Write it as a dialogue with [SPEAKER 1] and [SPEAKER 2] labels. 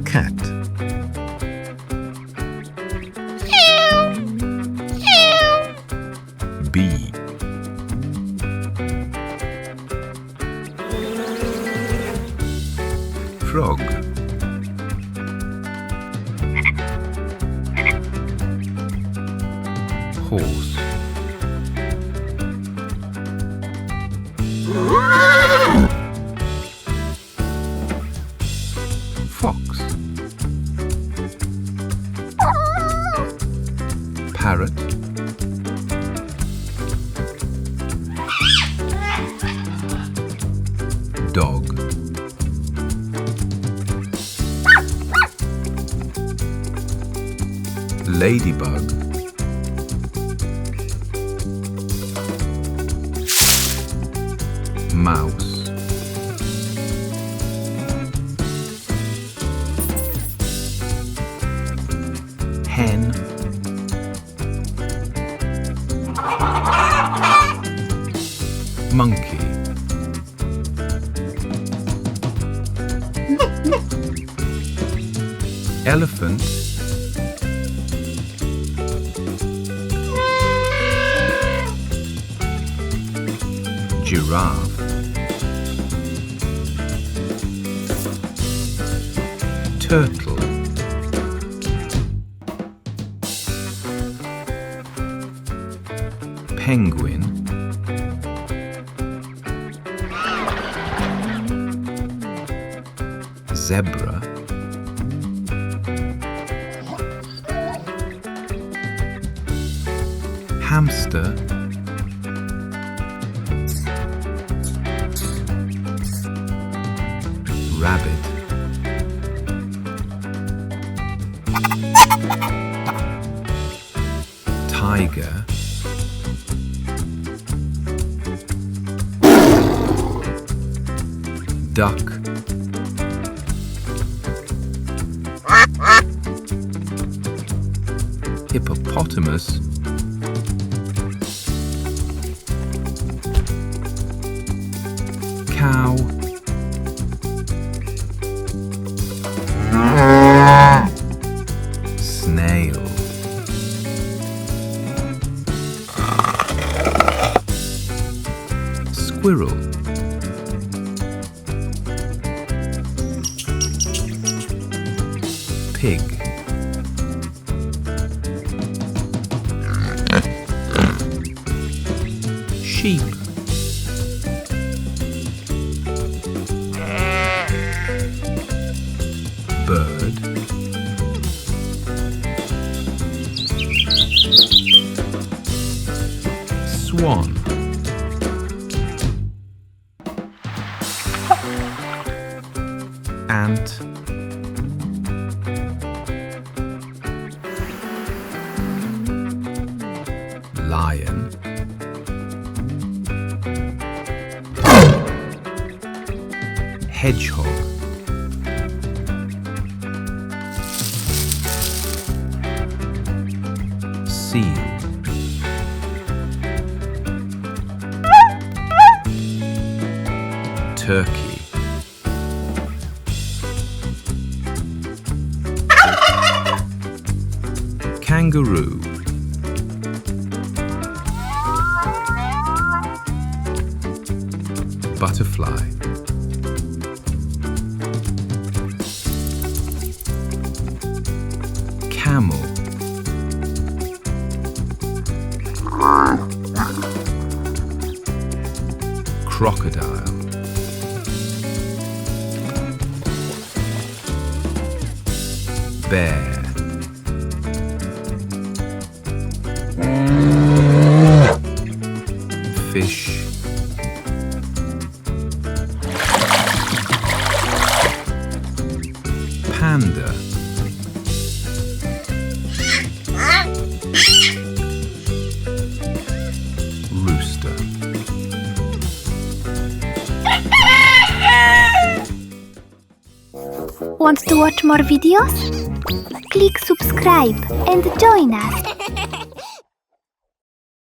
[SPEAKER 1] Cat. Bee. Frog. Horse. Fox. Parrot. Dog. Ladybug. Mouse. Hen. Monkey. Elephant. Giraffe. Turtle. Penguin. Zebra. Hamster. Rabbit. Tiger. Duck. Hippopotamus. Cow. Snail. Squirrel. Pig. Sheep. Bird. Swan. Ant. Lion. Hedgehog. Seal. Turkey. Kangaroo. Butterfly. Camel. Crocodile. Bear. Fish. Panda. Rooster.
[SPEAKER 2] Want to watch more videos? Click subscribe and join us.